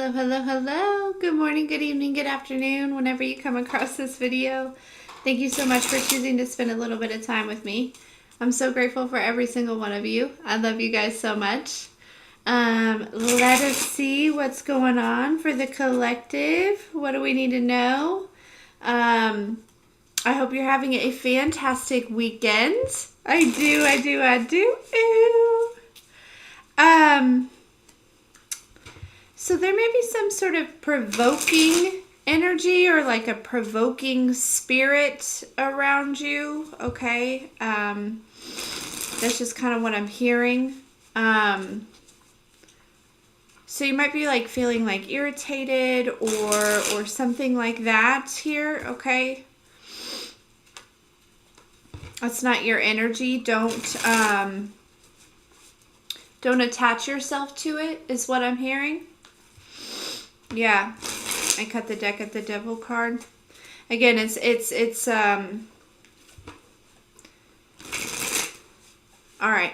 Hello, hello, hello. Good morning, good evening, good afternoon, whenever you come across this video. Thank you so much for choosing to spend a little bit of time with me. I'm so grateful for every single one of you. I love you guys so much. Let us see what's going on for the collective. What do we need to know? I hope you're having a fantastic weekend. I do. So there may be some sort of provoking energy or like a provoking spirit around you, okay? That's just kind of what I'm hearing. So you might be like feeling like irritated or something like that here, okay? That's not your energy. Don't attach yourself to it, is what I'm hearing. Yeah, I cut the deck at the Devil card. Again, it's all right.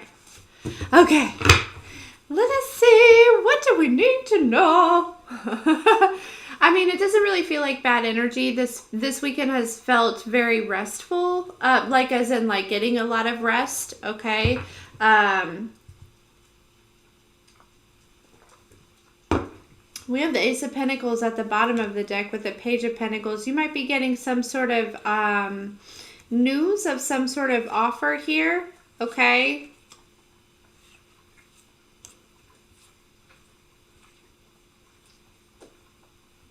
Okay, let us see. What do we need to know? I mean, it doesn't really feel like bad energy. This weekend has felt very restful, like as in like getting a lot of rest. Okay. We have the Ace of Pentacles at the bottom of the deck with the Page of Pentacles. You might be getting some sort of news of some sort of offer here, okay?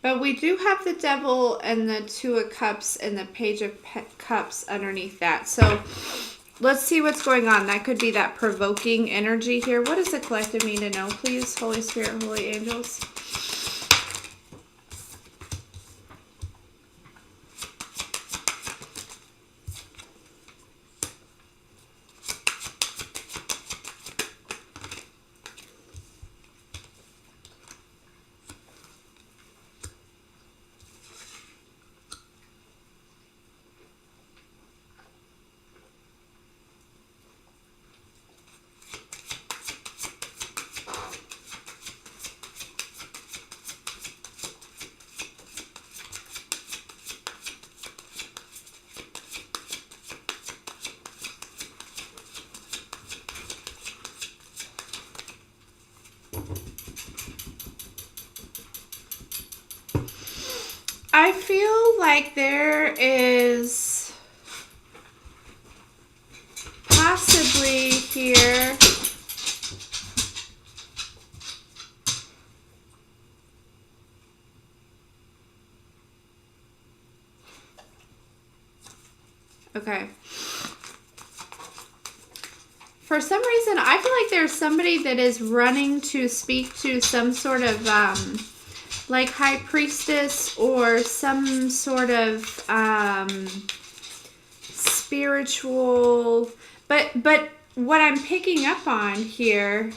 But we do have the Devil and the Two of Cups and the Page of Cups underneath that. So let's see what's going on. That could be that provoking energy here. What does the collective need to know, please? Holy Spirit, Holy Angels. I feel like there is possibly here okay. For some reason, I feel like there's somebody that is running to speak to some sort of like high priestess or some sort of spiritual, but what I'm picking up on here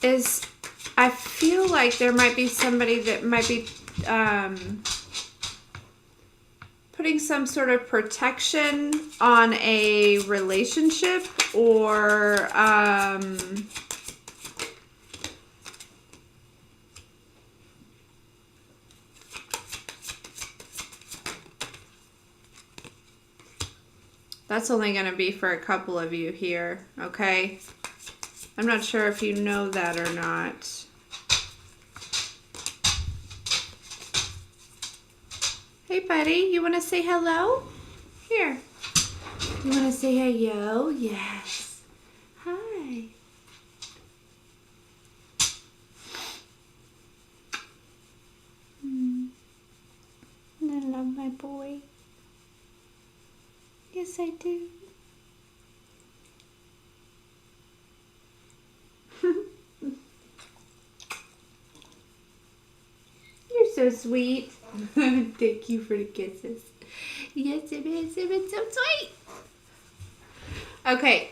is I feel like there might be somebody that might be putting some sort of protection on a relationship or that's only going to be for a couple of you here, okay? I'm not sure if you know that or not. Hey, buddy, you want to say hello? Here. You want to say hello? Yes. Hi. I love my boy. Yes, I do. You're so sweet. Thank you for the kisses. Yes, it is. It's so sweet. Okay.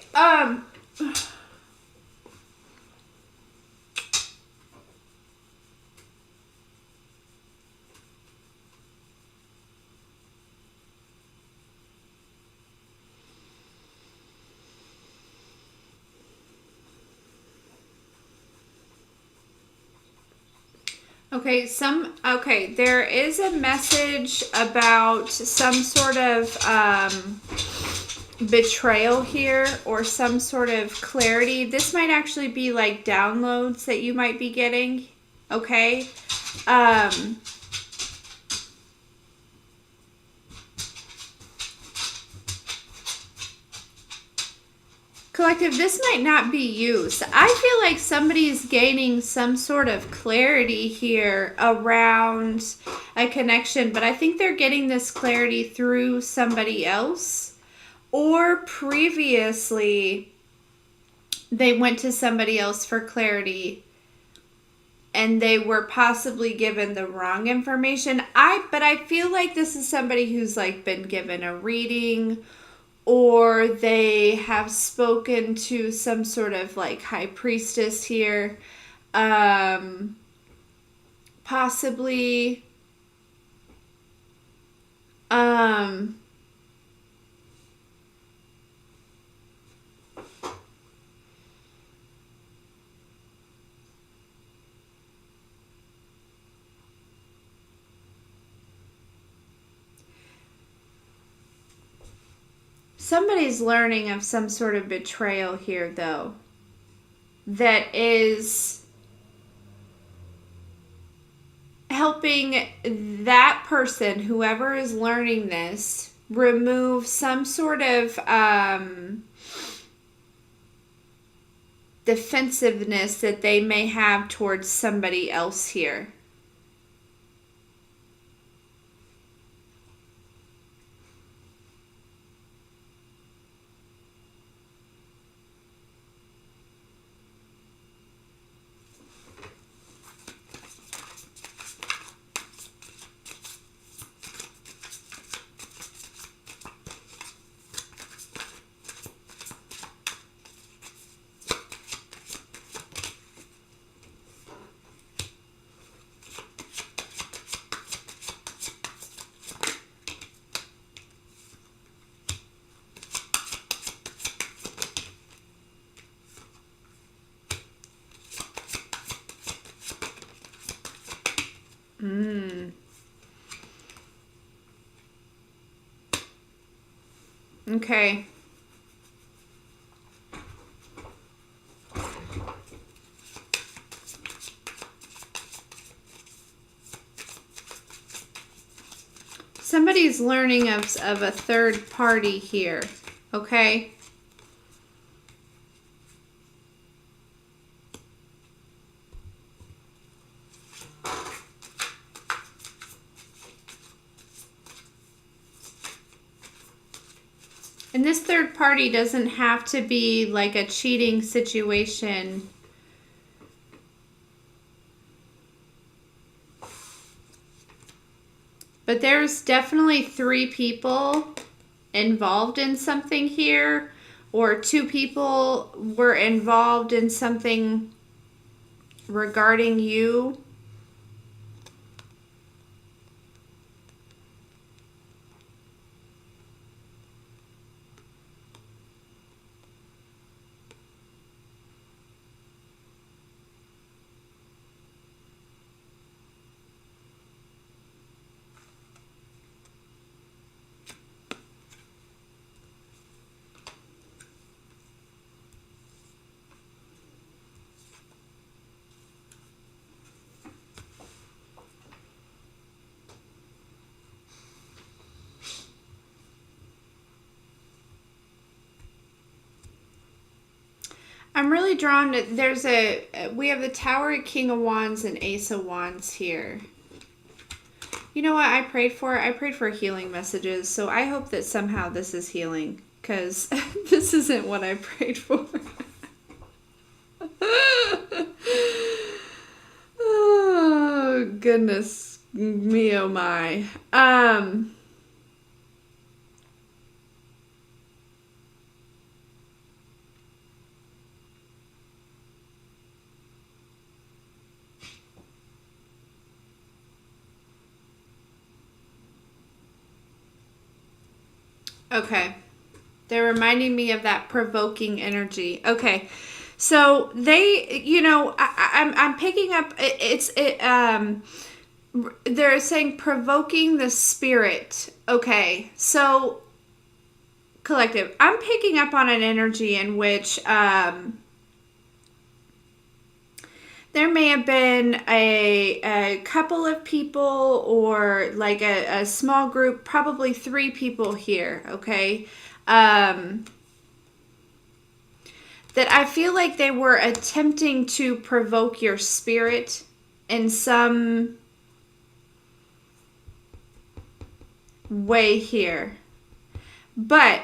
Okay, there is a message about some sort of betrayal here or some sort of clarity. This might actually be like downloads that you might be getting. Okay. Collective, this might not be you. So I feel like somebody's gaining some sort of clarity here around a connection, but I think they're getting this clarity through somebody else, or previously they went to somebody else for clarity and they were possibly given the wrong information. But I feel like this is somebody who's like been given a reading, or they have spoken to some sort of like high priestess here. Possibly somebody's learning of some sort of betrayal here, though, that is helping that person, whoever is learning this, remove some sort of defensiveness that they may have towards somebody else here. Okay. Somebody's learning of a third party here. Okay. And this third party doesn't have to be like a cheating situation. But there's definitely 3 people involved in something here, or 2 people were involved in something regarding you. I'm really drawn to, we have the Tower, King of Wands, and Ace of Wands here. You know what I prayed for? I prayed for healing messages, so I hope that somehow this is healing, because this isn't what I prayed for. Oh, goodness me, oh my. Okay. They're reminding me of that provoking energy. Okay. So they, I'm picking up. They're saying provoking the spirit. Okay, so collective. I'm picking up on an energy in which there may have been a couple of people, or like a small group, probably 3 people here, okay? That I feel like they were attempting to provoke your spirit in some way here. But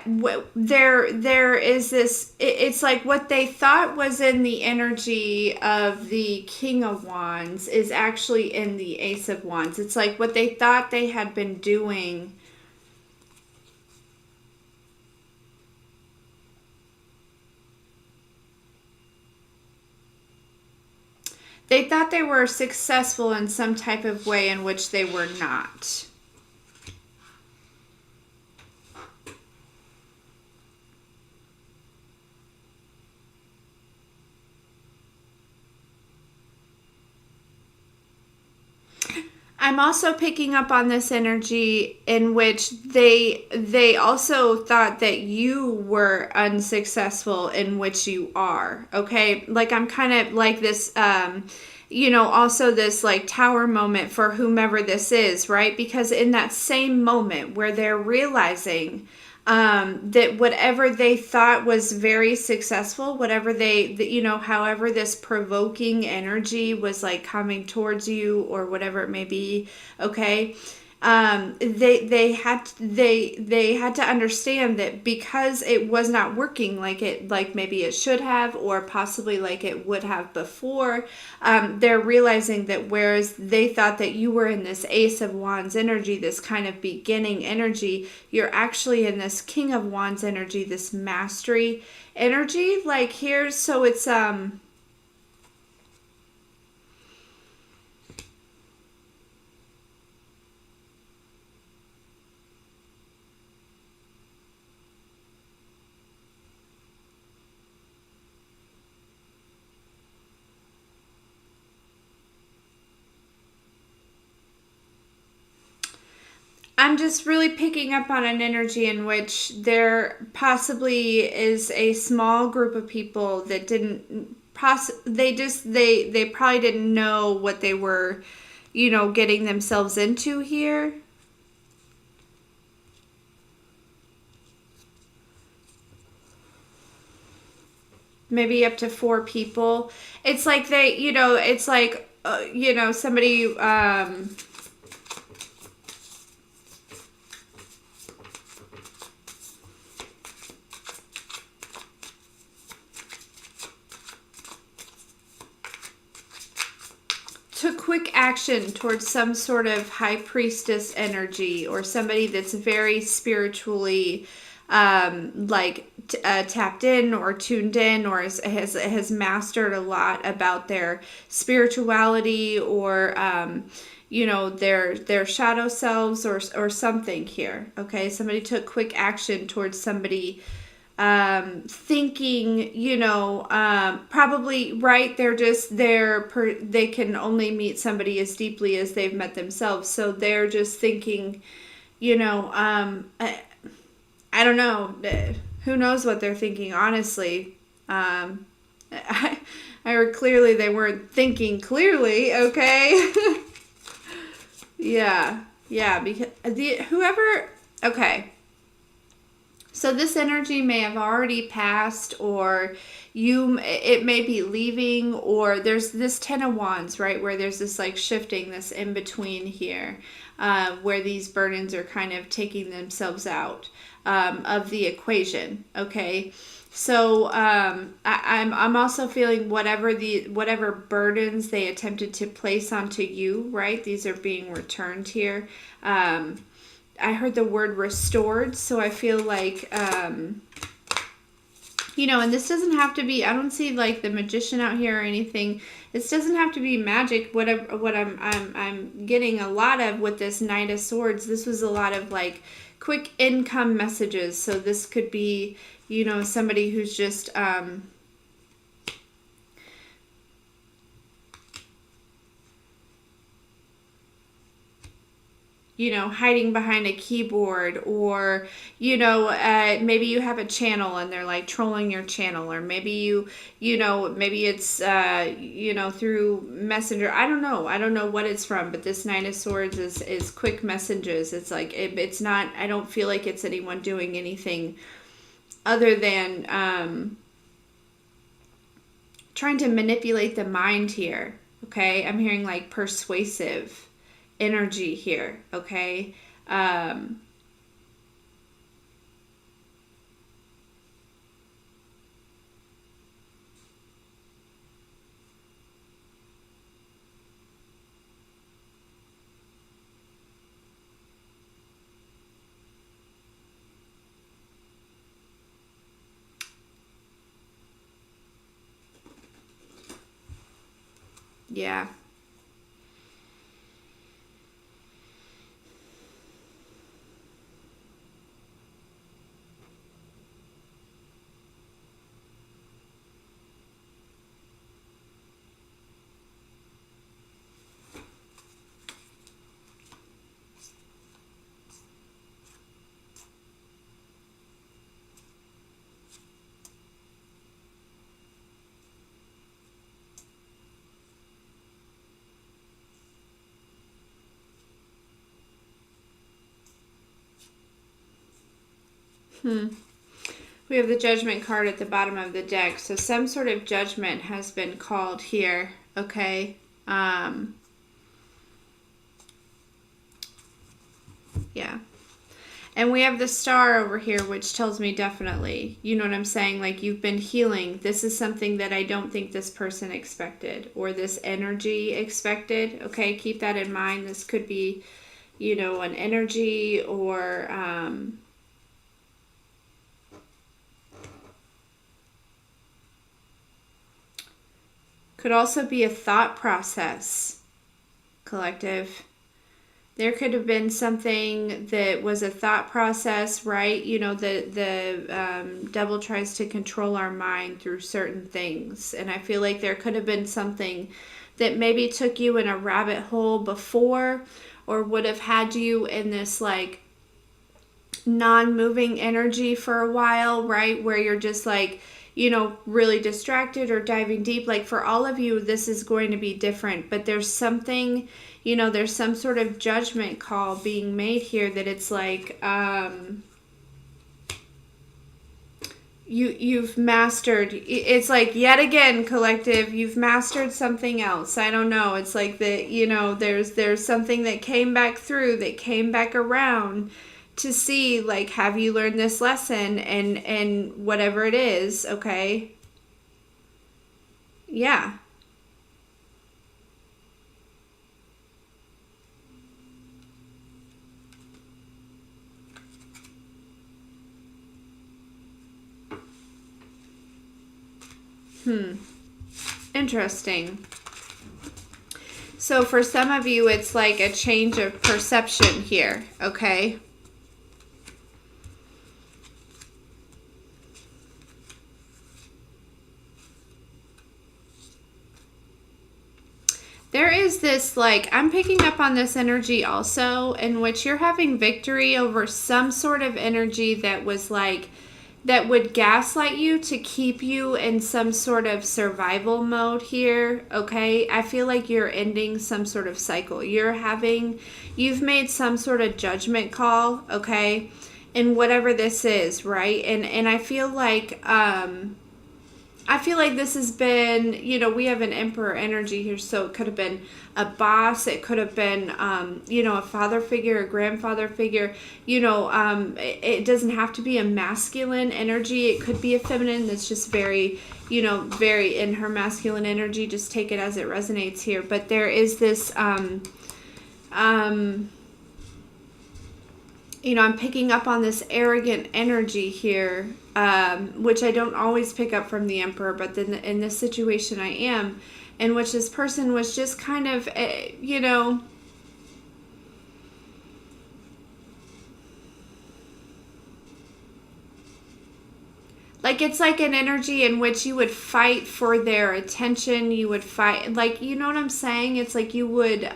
there is this, it's like what they thought was in the energy of the King of Wands is actually in the Ace of Wands. It's like what they thought they had been doing. They thought they were successful in some type of way in which they were not. I'm also picking up on this energy in which they also thought that you were unsuccessful in which you are. Okay, like I'm kind of like this also this like tower moment for whomever this is, right? Because in that same moment where they're realizing that whatever they thought was very successful, whatever however this provoking energy was like coming towards you or whatever it may be, okay, they had to understand that because it was not working like maybe it should have, or possibly like it would have before. They're realizing that whereas they thought that you were in this Ace of Wands energy, this kind of beginning energy, you're actually in this King of Wands energy, this mastery energy. Like here's, so it's I'm just really picking up on an energy in which there possibly is a small group of people that they probably didn't know what they were, getting themselves into here. Maybe up to 4 people. It's like it's like somebody took quick action towards some sort of high priestess energy, or somebody that's very spiritually tapped in or tuned in, or has mastered a lot about their spirituality, or their shadow selves, or something here. Okay, somebody took quick action towards somebody thinking, probably, right, they can only meet somebody as deeply as they've met themselves, so they're just thinking, I don't know, who knows what they're thinking, honestly. I heard clearly they weren't thinking clearly, okay? Yeah, because okay. So this energy may have already passed, or it may be leaving, or there's this 10 of Wands, right, where there's this like shifting, this in between here, where these burdens are kind of taking themselves out of the equation. Okay, so I'm also feeling whatever burdens they attempted to place onto you, right? These are being returned here. I heard the word restored, so I feel like, and this doesn't have to be, I don't see like the magician out here or anything. This doesn't have to be magic. What I'm getting a lot of with this Knight of Swords, this was a lot of like quick income messages. So this could be, somebody who's just, hiding behind a keyboard, or, maybe you have a channel and they're like trolling your channel, or maybe maybe it's, through Messenger. I don't know. I don't know what it's from, but this Nine of Swords is quick messages. It's like, it's not, I don't feel like it's anyone doing anything other than, trying to manipulate the mind here. Okay. I'm hearing like persuasive energy here, okay? Yeah. We have the Judgment card at the bottom of the deck. So some sort of judgment has been called here, okay? Yeah. And we have the Star over here, which tells me definitely, you know what I'm saying? Like, you've been healing. This is something that I don't think this person expected, or this energy expected. Okay, keep that in mind. This could be, an energy, or could also be a thought process, collective. There could have been something that was a thought process, right? The devil tries to control our mind through certain things. And I feel like there could have been something that maybe took you in a rabbit hole before, or would have had you in this like non-moving energy for a while, right? Where you're just like, really distracted or diving deep. Like, for all of you, this is going to be different, but there's something, there's some sort of judgment call being made here that it's like, you've mastered, it's like, yet again, collective, you've mastered something else. I don't know. It's like that, there's something that came back through, that came back around to see, like, have you learned this lesson, and whatever it is, okay? Yeah. Interesting. So for some of you, it's like a change of perception here, okay? There is this, like, I'm picking up on this energy also, in which you're having victory over some sort of energy that was like, that would gaslight you to keep you in some sort of survival mode here, okay? I feel like you're ending some sort of cycle. You've made some sort of judgment call, okay? And whatever this is, right? And I feel like, this has been, we have an Emperor energy here, so it could have been a boss, it could have been, a father figure, a grandfather figure, it doesn't have to be a masculine energy, it could be a feminine that's just very, very in her masculine energy. Just take it as it resonates here. But there is this, I'm picking up on this arrogant energy here, which I don't always pick up from the Emperor, but then in this situation I am, in which this person was just kind of, like, it's like an energy in which you would fight for their attention, you would fight, like, you know what I'm saying? It's like you would,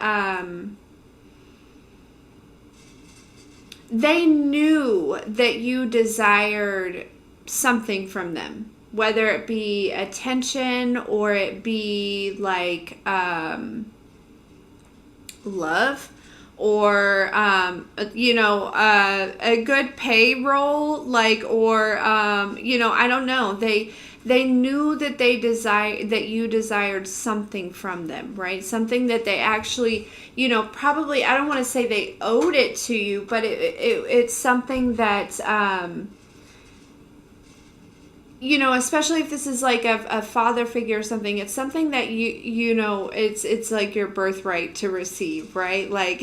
they knew that you desired something from them, whether it be attention or it be like love, or a good payroll, like, or I don't know, they knew that you desired something from them, right? Something that they actually, probably, I don't want to say they owed it to you, but it's something that especially if this is like a father figure or something, it's something that it's like your birthright to receive, right? Like,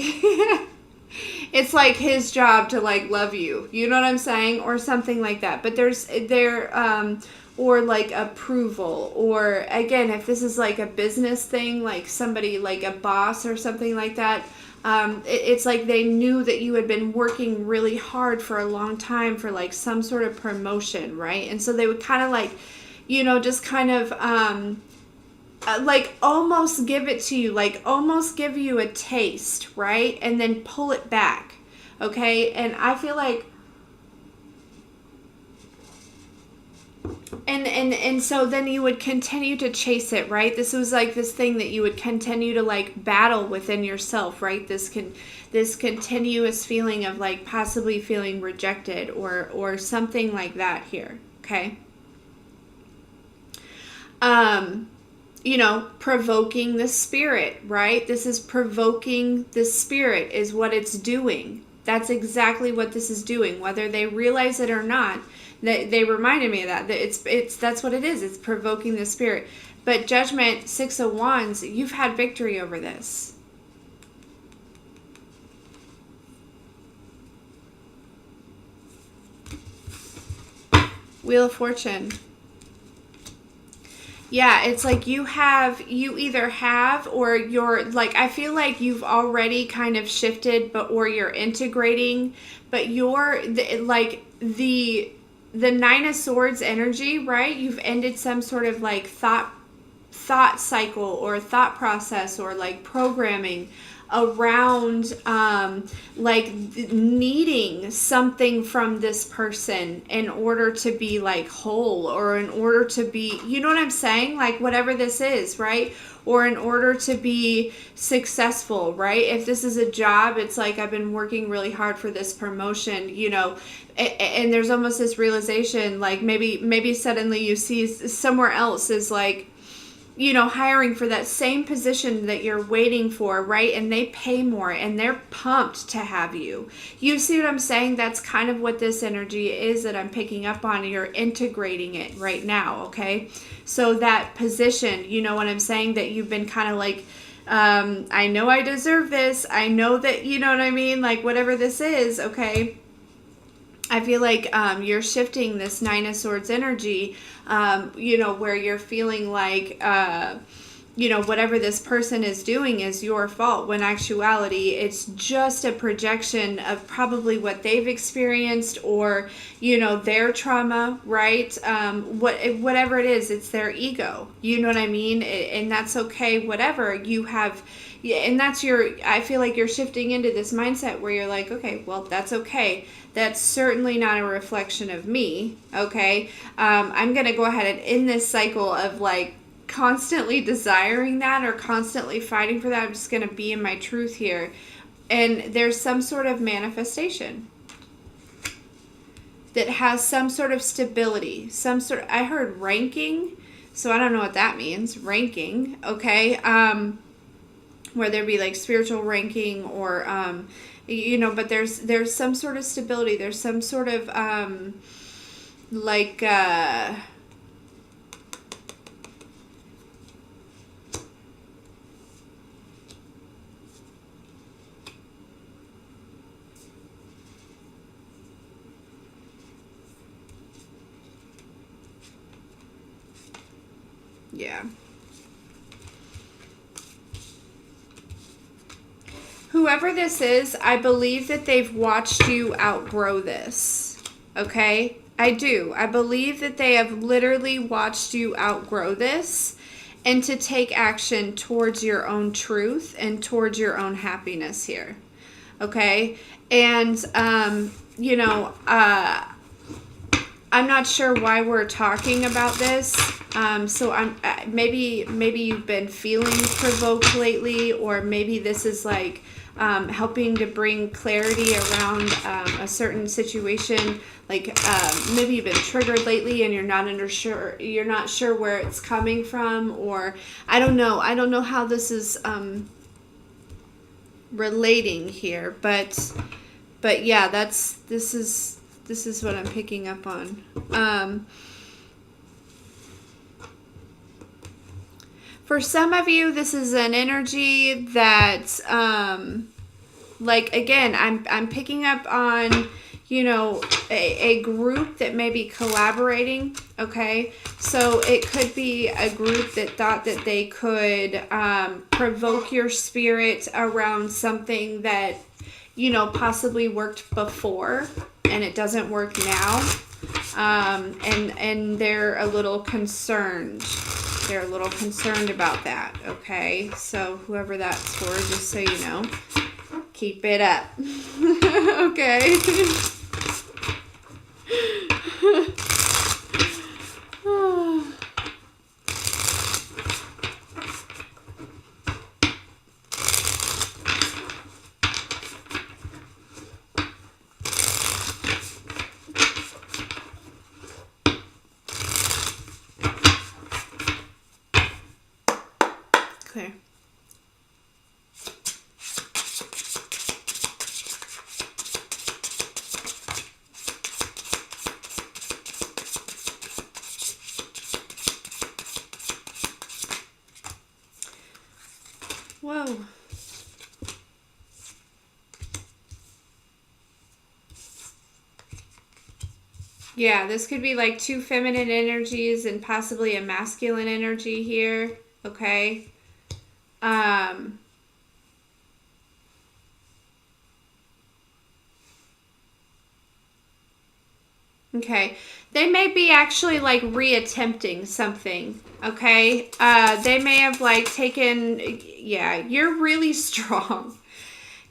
it's like his job to like love you, you know what I'm saying? Or something like that. But or like approval, or again, if this is like a business thing, like somebody, like a boss or something like that, it's like they knew that you had been working really hard for a long time for like some sort of promotion, right? And so they would kind of like, just kind of like almost give it to you, like almost give you a taste, right? And then pull it back, okay? And I feel like and so then you would continue to chase it, right? This was like this thing that you would continue to like battle within yourself, right? This continuous feeling of like possibly feeling rejected or something like that here, okay? Provoking the spirit, right? This is provoking the spirit is what it's doing. That's exactly what this is doing, whether they realize it or not. They reminded me of that. That's what it is. It's provoking the spirit. But Judgment, 6 of Wands, you've had victory over this. Wheel of Fortune. Yeah, it's like you either have, or you're like, I feel like you've already kind of shifted, or you're integrating, but you're like the 9 of Swords energy, right? You've ended some sort of like thought cycle or thought process or like programming around like needing something from this person in order to be like whole, or in order to be, you know what I'm saying? Like whatever this is, right? Or in order to be successful, right? If this is a job, it's like I've been working really hard for this promotion, and there's almost this realization, like maybe suddenly you see somewhere else is like, hiring for that same position that you're waiting for, right? And they pay more and they're pumped to have you. You see what I'm saying? That's kind of what this energy is that I'm picking up on. You're integrating it right now, okay? So that position, you know what I'm saying? That you've been kind of like, I know I deserve this. I know that, you know what I mean? Like whatever this is, okay? I feel like you're shifting this 9 of Swords energy, where you're feeling like, whatever this person is doing is your fault, when actuality, it's just a projection of probably what they've experienced, or, their trauma, right? Whatever it is, it's their ego. You know what I mean? And that's okay, whatever you have. Yeah, and I feel like you're shifting into this mindset where you're like, okay, well, that's okay. That's certainly not a reflection of me, okay? I'm going to go ahead and end this cycle of like constantly desiring that or constantly fighting for that. I'm just going to be in my truth here. And there's some sort of manifestation that has some sort of stability, I heard ranking, so I don't know what that means, ranking, okay? Where there'd be like spiritual ranking, or but there's some sort of stability, there's some sort of yeah. Whoever this is, I believe that they've watched you outgrow this, okay? I do. I believe that they have literally watched you outgrow this and to take action towards your own truth and towards your own happiness here, Okay. And, you know, I'm not sure why we're talking about this. So maybe you've been feeling provoked lately, or maybe this is like helping to bring clarity around a certain situation. Like maybe you've been triggered lately and you're not sure where it's coming from, or I don't know how this is relating here, but yeah, this is what I'm picking up on. For some of you, this is an energy that, like, again, I'm picking up on, you know, a group that may be collaborating, okay? So it could be a group that thought that they could provoke your spirit around something that, you know, possibly worked before and it doesn't work now. And they're a little concerned. They're a little concerned about that, okay? So whoever that's for, just so you know, keep it up. Okay. Okay. Whoa. Yeah, this could be like two feminine energies and possibly a masculine energy here, okay? Okay. They may be actually like reattempting something, okay? They may have like taken, yeah, you're really strong.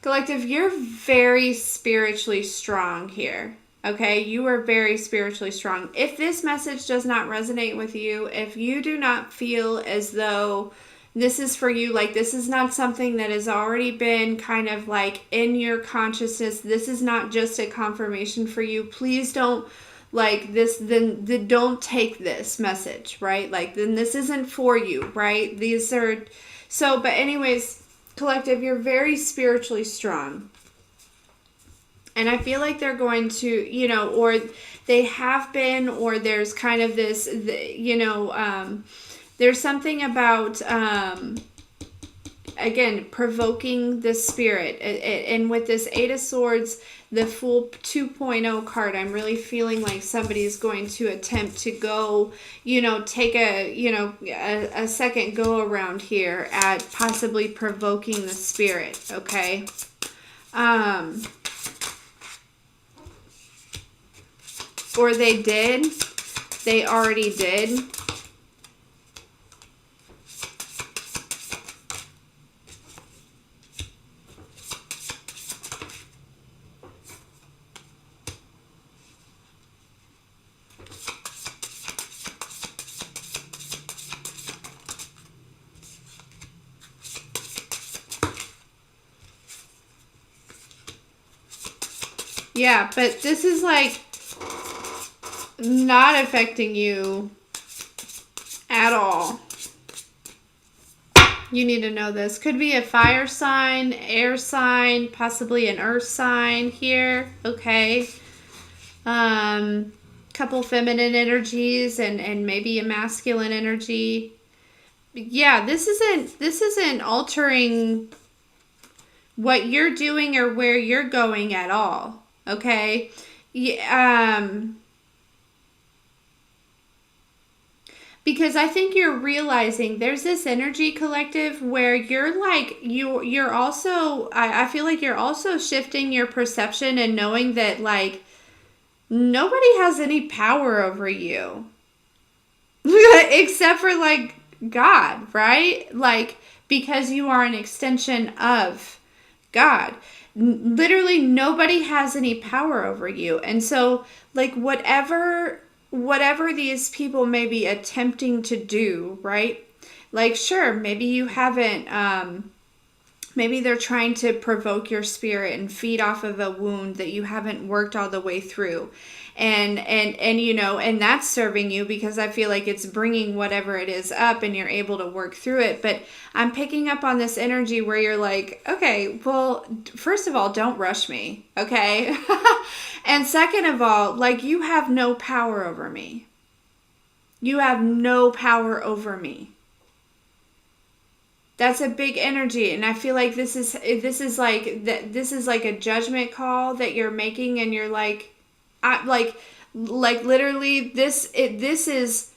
Collective, you're very spiritually strong here. Okay, you are very spiritually strong. If this message does not resonate with you, if you do not feel as though this is for you, like this is not something that has already been kind of like in your consciousness, this is not just a confirmation for you, please don't like this, then don't take this message, right? Like then this isn't for you, right? These are, so, but anyways, collective, you're very spiritually strong. And I feel like they're going to, you know, or they have been, or there's kind of this, you know, there's something about, again, provoking the spirit. And with this Eight of Swords, the Fool 2.0 card, I'm really feeling like somebody's going to attempt to go, you know, take a, you know, a second go around here at possibly provoking the spirit, okay? Or they did. They already did. Yeah, but this is like not affecting you at all. You need to know this. Could be a fire sign, air sign, possibly an earth sign here. Okay. Couple feminine energies and maybe a masculine energy. Yeah, this isn't altering what you're doing or where you're going at all. Okay. Yeah, because I think you're realizing there's this energy, collective, where you're like, you're also, I feel like you're also shifting your perception and knowing that like nobody has any power over you except for like God, right? Like, because you are an extension of God. literally nobody has any power over you. And so, like, whatever these people may be attempting to do, right? Like, sure, maybe you haven't maybe they're trying to provoke your spirit and feed off of a wound that you haven't worked all the way through. And you know, and that's serving you because I feel like it's bringing whatever it is up and you're able to work through it. But I'm picking up on this energy where you're like, okay, well, first of all, don't rush me, okay? And second of all, like, you have no power over me. You have no power over me. That's a big energy, and I feel like this is like a judgment call that you're making, and you're like, like literally this is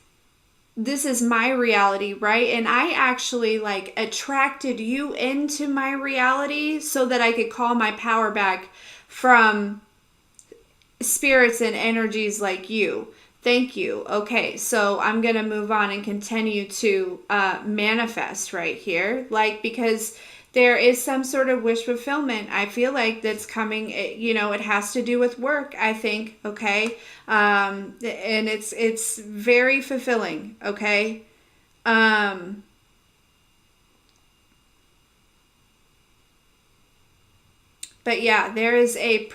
my reality, right? And I actually like attracted you into my reality so that I could call my power back from spirits and energies like you. Thank you. Okay, so I'm going to move on and continue to manifest right here. Like, because there is some sort of wish fulfillment, I feel like, that's coming. You know, it has to do with work, I think, okay? And it's very fulfilling, okay? But yeah, there is a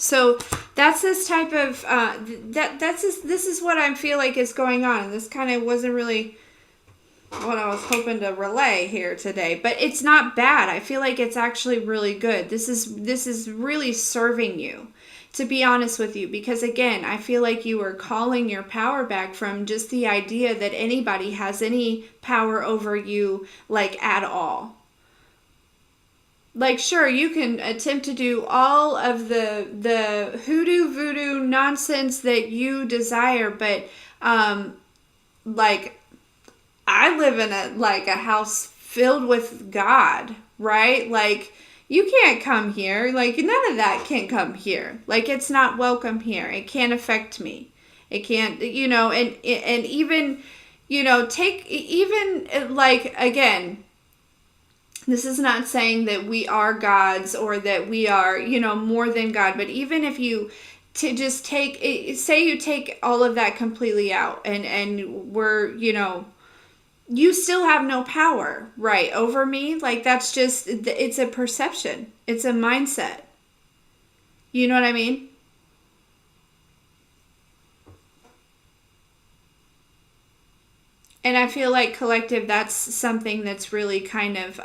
so that's this type of this is what I feel like is going on. This kind of wasn't really what I was hoping to relay here today, but it's not bad. I feel like it's actually really good. This is really serving you, to be honest with you, because again, I feel like you are calling your power back from just the idea that anybody has any power over you, like, at all. Like, sure, you can attempt to do all of the hoodoo voodoo nonsense that you desire, but like, I live in a house filled with God, right? Like, you can't come here. Like, none of that can come here. Like, it's not welcome here. It can't affect me. It can't, you know, and even, you know, take even, like, again, this is not saying that we are gods or that we are, you know, more than God. But even if you to just take, say you take all of that completely out and we're, you know, you still have no power, right, over me. Like, that's just, it's a perception. It's a mindset. You know what I mean? And I feel like collective, that's something that's really kind of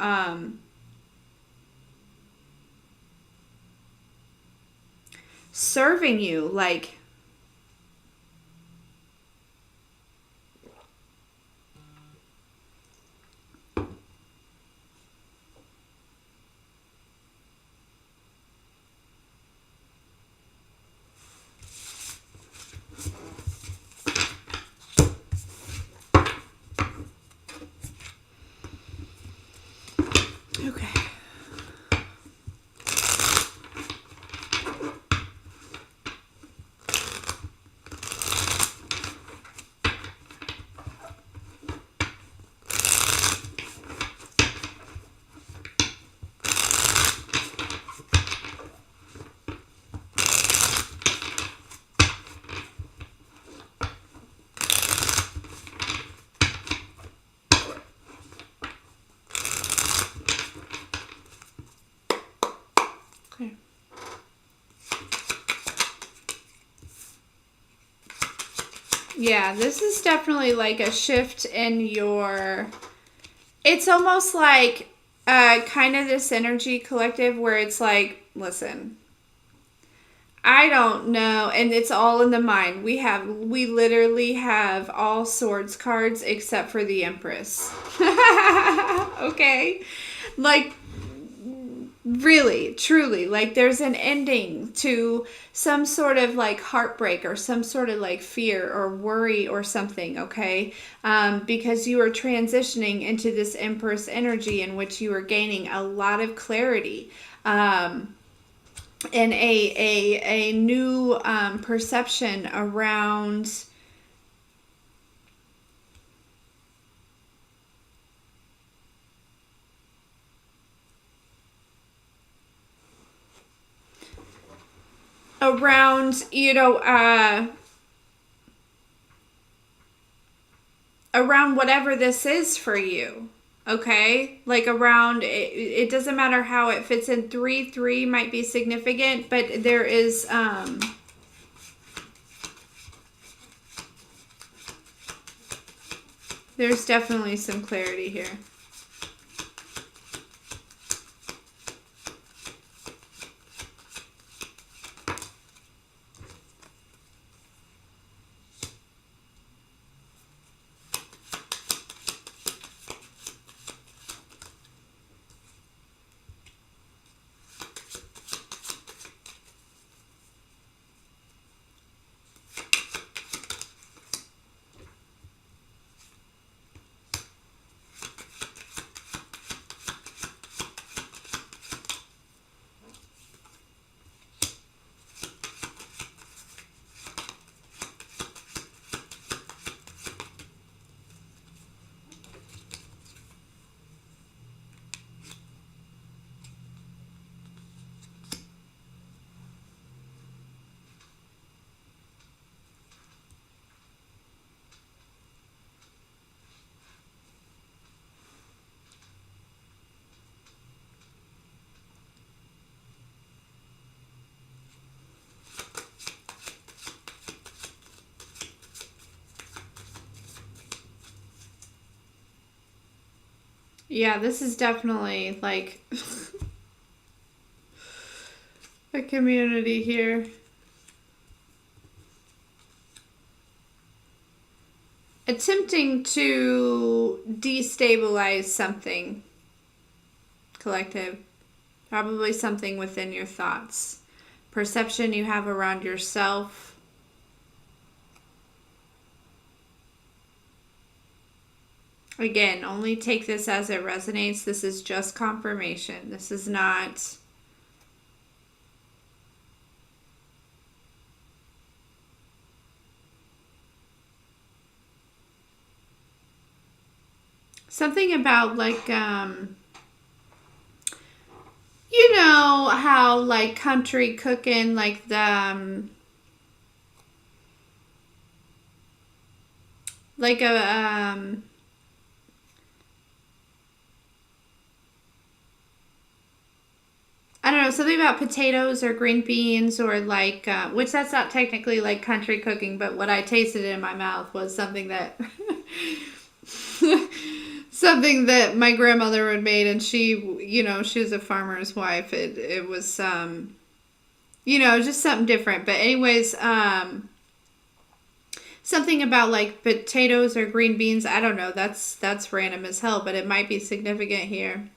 serving you, like, okay. Okay. Yeah, this is definitely like a shift in your, it's almost like kind of this energy collective where it's like, listen, I don't know, and it's all in the mind. We literally have all swords cards except for the Empress. Okay? Like, really, truly, like, there's an ending to some sort of like heartbreak or some sort of like fear or worry or something, okay? Because you are transitioning into this Empress energy in which you are gaining a lot of clarity. And a new perception around around, around whatever this is for you. Okay, like around it doesn't matter how it fits in. 3 might be significant, but there is there's definitely some clarity here. Yeah, this is definitely like a community here. Attempting to destabilize something, collective. Probably something within your thoughts. Perception you have around yourself. Again, only take this as it resonates. This is just confirmation. This is not... Something about like, you know how like country cooking, like the, like a, I don't know, something about potatoes or green beans or like, which that's not technically like country cooking, but what I tasted in my mouth was something that, something that my grandmother had made, and she, you know, she was a farmer's wife. It was, you know, just something different. But anyways, something about like potatoes or green beans. I don't know. That's random as hell, but it might be significant here.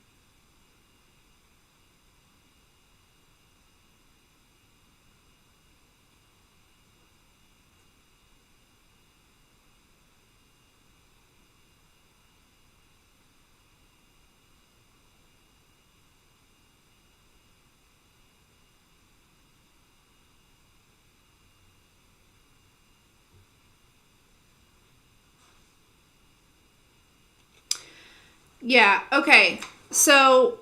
Yeah, okay. So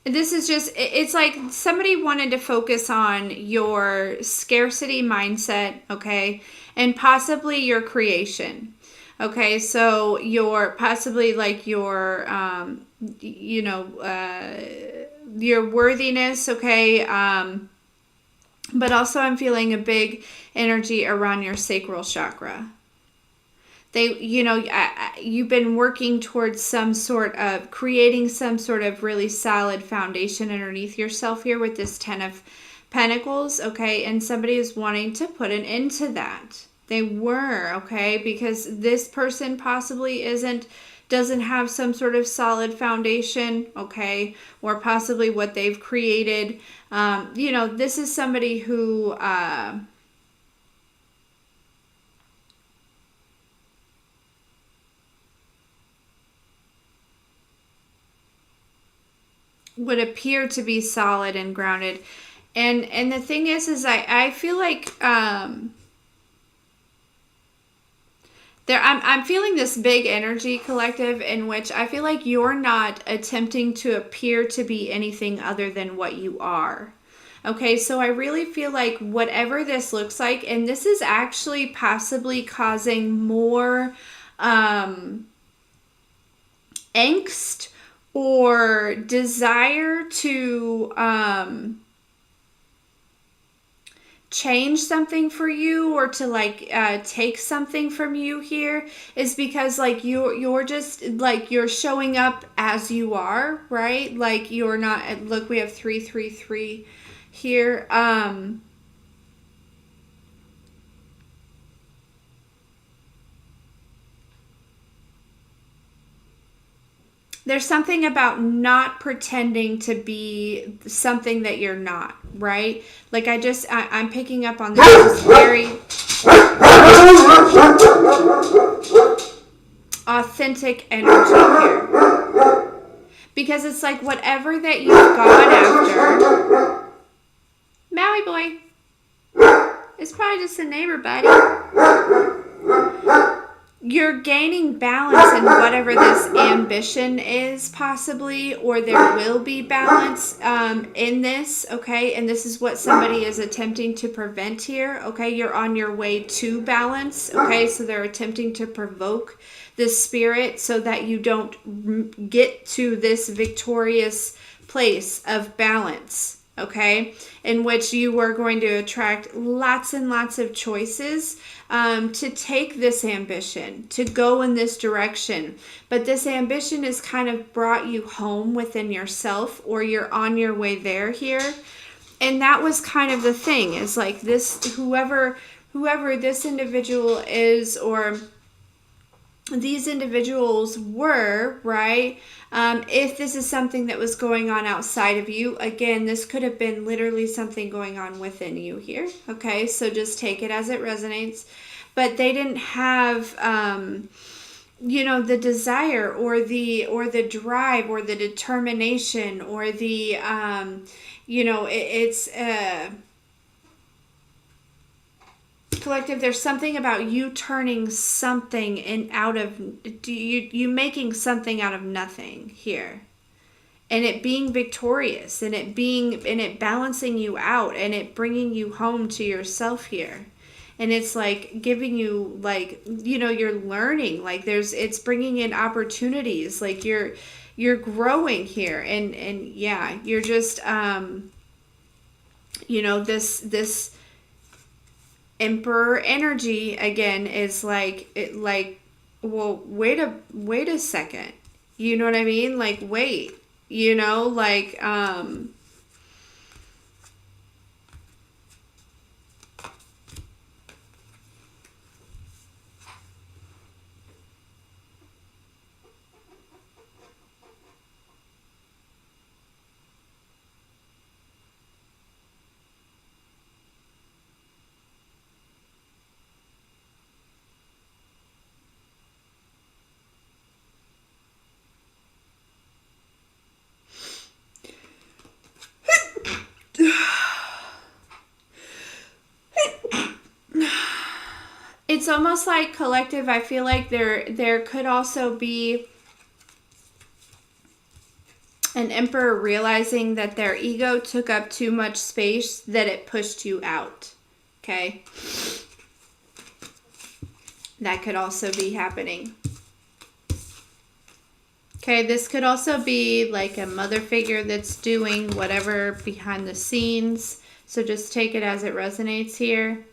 this is just, it's like somebody wanted to focus on your scarcity mindset, okay? And possibly your creation. Okay, so your, possibly like your, you know, your worthiness, okay? But also I'm feeling a big energy around your sacral chakra. They, you know, you've been working towards some sort of creating some sort of really solid foundation underneath yourself here with this 10 of Pentacles, okay? And somebody is wanting to put an end to that. They were, okay? Because this person possibly doesn't have some sort of solid foundation, okay? Or possibly what they've created. You know, this is somebody who... would appear to be solid and grounded. And the thing is I feel like I'm feeling this big energy collective in which I feel like you're not attempting to appear to be anything other than what you are. Okay, so I really feel like whatever this looks like, and this is actually possibly causing more angst or desire to change something for you, or to like take something from you here, is because like you're just like, you're showing up as you are, right? Like you're not, look, we have 333 here. There's something about not pretending to be something that you're not, right? Like I'm picking up on this very authentic energy here. Because it's like whatever that you've gone after. Maui boy. It's probably just a neighbor, buddy. You're gaining balance in whatever this ambition is, possibly, or there will be balance in this, okay? And this is what somebody is attempting to prevent here, okay? You're on your way to balance, okay? So they're attempting to provoke this spirit so that you don't get to this victorious place of balance, okay? In which you are going to attract lots and lots of choices to take this ambition, to go in this direction. But this ambition has kind of brought you home within yourself, or you're on your way there here. And that was kind of the thing, is like this, whoever this individual is, or these individuals were, right? If this is something that was going on outside of you, again, this could have been literally something going on within you here. Okay, so just take it as it resonates. But they didn't have, the desire, or the drive, or the determination, or the, it's collective. There's something about you turning something out of you making something out of nothing here, and it being victorious, and it balancing you out, and it bringing you home to yourself here. And it's like giving you, like, you're learning, like it's bringing in opportunities, like you're growing here, and yeah, you're just this Emperor energy again is like, well, wait a second, you know what I mean? Like, wait, like it's almost like, collective, I feel like there could also be an emperor realizing that their ego took up too much space, that it pushed you out. Okay? That could also be happening. Okay, this could also be like a mother figure that's doing whatever behind the scenes. So just take it as it resonates here.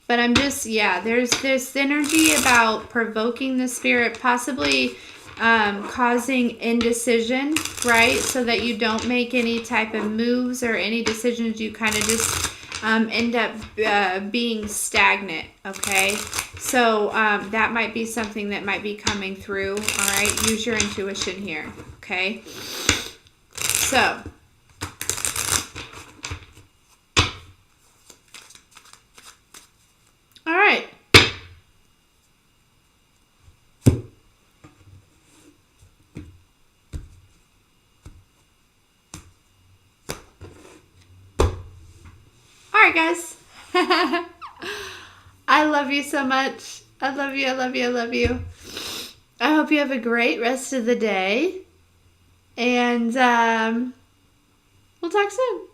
But I'm just, yeah, there's this energy about provoking the spirit, possibly causing indecision, right? So that you don't make any type of moves or any decisions. You kind of just end up being stagnant, okay? So that might be something that might be coming through, all right? Use your intuition here, okay? So all right. All right, guys. I love you so much. I love you. I love you. I love you. I hope you have a great rest of the day. And we'll talk soon.